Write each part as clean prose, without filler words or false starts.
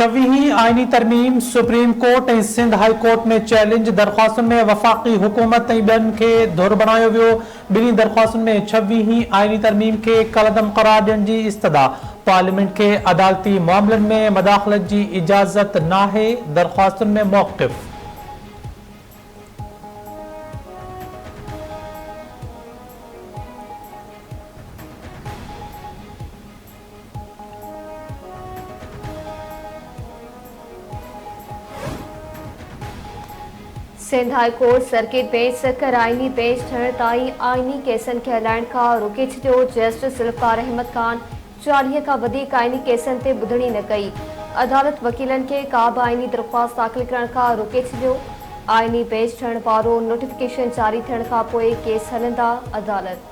छवीहीं आईनी तरमीम supreme court ऐं सिंध हाई कोर्ट में चैलेंज दरख़्वास्तुनि में वफ़ाक़ी हुकूमत ऐं ॿियनि खे धुर बणायो वियो। ॿिन्ही दरख़्वास्तुनि में छवीहीं आईनी तरमीम खे कलअदम क़रार ॾियण जी इस्तदा। पार्लियामेंट खे अदालती मामलनि में मदाख़लत जी इजाज़त नाहे। दरख़्वास्तुनि में मौक़िफ़। Sindh High Court circuit bench Sukkur आईनी बेंच ठहण ताईं आईनी केसनि खे हलाइण खां रोके छॾियो। जस्टिस ज़ुल्फ़िकार अहमद ख़ान 40 खां वधीक आईनी केसनि ते ॿुधणी न कई। अदालत वकीलनि खे का बि आईनी दरख़्वास्त दाख़िल करण खां रोके छॾियो। आईनी बेंच ठहण वारो नोटिफिकेशन जारी थियण खां पोइ केस हलंदा। अदालत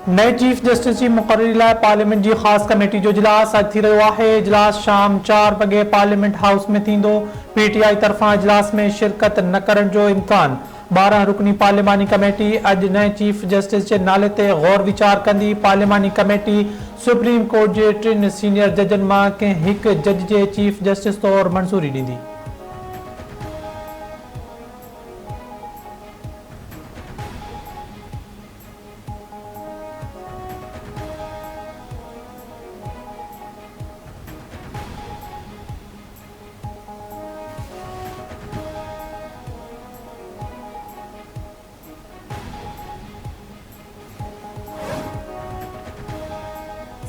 नए चीफ जस्टिस की मुक़ररी लाइ पार्लियामेंट की खास कमेटी जो इजलास अॼु थी रहियो आहे। इजलास शाम 4 वॻे पार्लियामेंट हाउस में थींदो। पीटीआई तरफ़ां इजलास में शिरकत न करण जो इम्कान। 12 रुकनी पार्लियामानी कमेटी अॼु नए चीफ जस्टिस के नाले ते गौर विचार कंदी। पार्लियामानी कमेटी सुप्रीम कोर्ट के 3 सीनियर जजनि मां कंहिं हिक जज के चीफ जस्टिस तौर मंज़ूरी ॾींदी।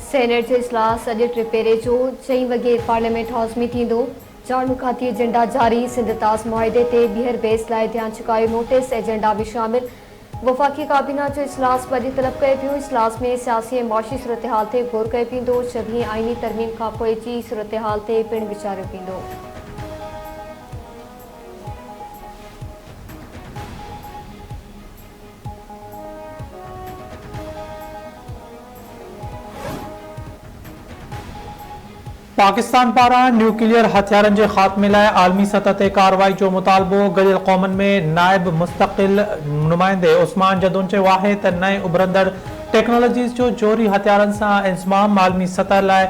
सेनेट जो इजलास अॼु टिपेरे जो 4 वॻे पार्लियामेंट हाउस में थींदो। जान मुखाती एजेंडा जारी। सिंध तास मुआहिदे ते ॿीहर बेस लाइ ध्यान चुकायो नोटिस। एजेंडा भी शामिल। वफ़ाक़ी काबीना जो इजलास अॼु तलब कयो पियो। इजलास में सियासी ऐं मुआशी सूरतहाल ते गौर कयो वेंदो। छवीहीं आईनी तरमीम खां पोइ जी सूरतहाल ते पिणु वीचारियो वेंदो। पाकिस्तान पारां न्यूक्लियर हथियारन के खात्मे लाइ आलमी सतह ते कार्रवाई जो मुतालबो। गॾियल क़ौमनि में नायब मुस्तक़िल नुमाइंदे उस्मान जदून चयो आहे त नए उभरंदड़ टेक्नोलॉजीज़ जो जोरी हथियारन सां इंज़माम आलमी सतह लाइ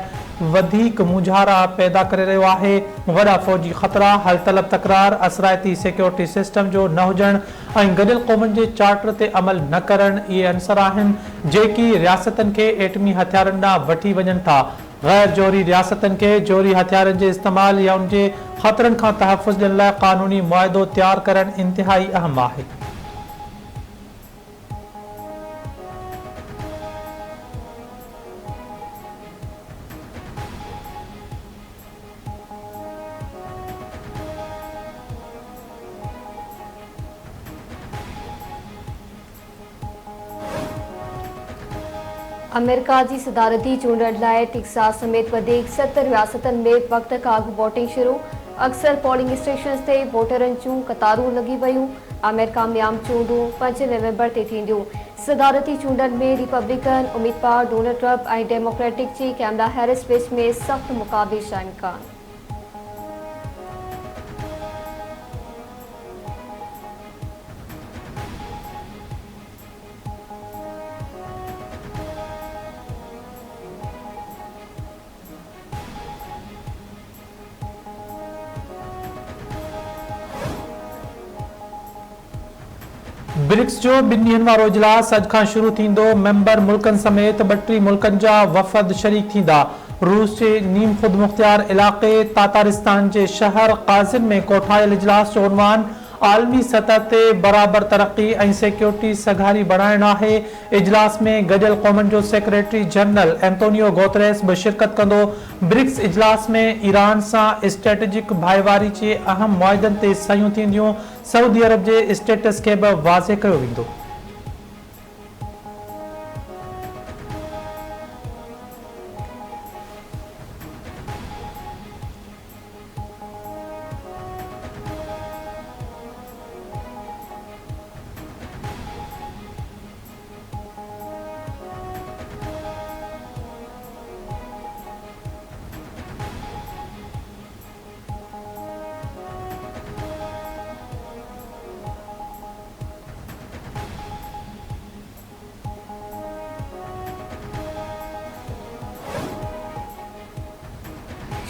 वधीक मुझारा पैदा करे रहियो आहे। वॾा फ़ौजी ख़तरा, हल तलब तकरार, असराइती सिक्योरिटी सिस्टम जो न हुजण ऐं गॾियल क़ौमनि जे चार्टर ते अमल न करण इहे अंसर आहिनि जेकी रियासतनि खे एटमी हथियारनि ॾांहुं वठी वञनि था। गैर जोहरी रियासतनि के जोहरी हथियारनि के इस्तेमाल या उनके ख़तरन खां तहफ़ुज़ ॾियण लाइ क़ानूनी मुआहिदो तैयार करण इंतहाई अहम आहे। अमेरिका की सदारती चूंडन लाइ टेक्सास समेत 70 रियासतन में वक्त का अॻु वोटिंग शुरू। अक्सर पोलिंग स्टेशन ते वोटरन जूं कतारूं लगी वयूं। अमेरिका में आम चूंडूं 5 नवंबर ते थींदियूं। सदारती चूंडन में रिपब्लिकन उम्मीदवार डोनाल्ड ट्रंप ऐं डेमोक्रेटिक जी कैमला हैरिस विच में सख्त मुक़ाबिल जा इम्कान। ब्रिक्स जो 2 ॾींहनि वारो इजलास अॼु खां शुरू थींदो। मेंबर मुल्कनि समेत 32 मुल्कनि जा वफ़द शरीक थींदा। रूस के नीम खुद मुख्तियार इलाक़े तातारिस्तान के शहर काज़िन में कोठायल इजलास जो उन्वान आलमी सतह ते बराबर तरक्की ऐं सिक्योरिटी सघारी बढ़ाइण आहे। इजलास में गॾियल क़ौमनि जो सेक्रेटरी जनरल एंटोनियो गुतेरेस भी शिरकत कंदो। ब्रिक्स इजलास में ईरान सां स्ट्रेटेजिक भाईवारी के अहम मुआहिदनि ते सयूं थींदियूं। सऊदी अरब के स्टेटस के भी वाज़े कयो वेंदो।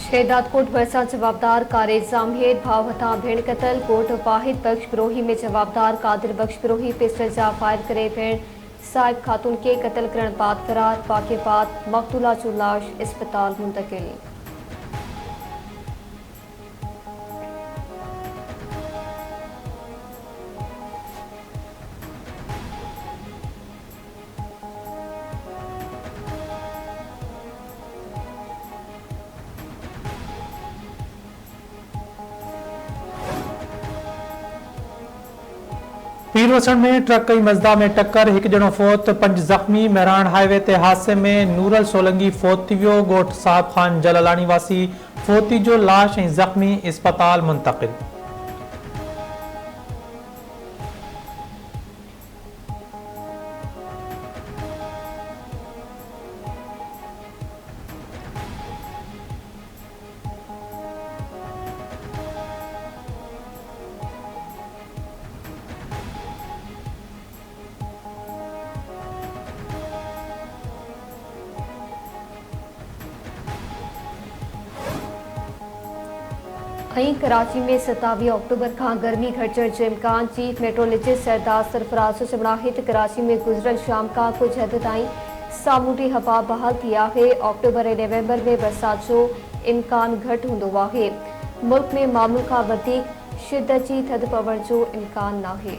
शहदाद कोट भरसा जवाबदार कार इल्जाम है भाव हथा भेण कतल कोट वाहिद बख्श बिरोही में जवाबदार कादिर बख्श बिरोही पिस्टल जा फायर करे भेण साहिब खातून के कत्ल करण बाद फरार वाक़े बाद मकतूला जो लाश अस्पताल मुंतकिल। पीरवसण में ट्रक कई मजदा में टक्कर एक जणो फोत 5 जख्मी मेहरान हाईवे ते हादसे में नूरल सोलंगी फोत थी वियो गोठ साहब खान जलालानी वासी फोती जो लाश ऐं जख्मी अस्पताल मुंतकिल। कराची में 27 अक्टूबर का गर्मी घटजण जो इम्कान चीफ मेट्रोलॉजिस्ट सरदार सरफराज चमड़ाहित कराची में गुजरल शाम का कुछ हद ताईं सामूंडी हवा बहाल थी है। अक्टूबर ऐं नवंबर में बरसात जो इम्कान घट होंदो आहे। मुल्क में मामूल का वधीक शिद्दत जी थधि पवण जो इम्कान नाहे।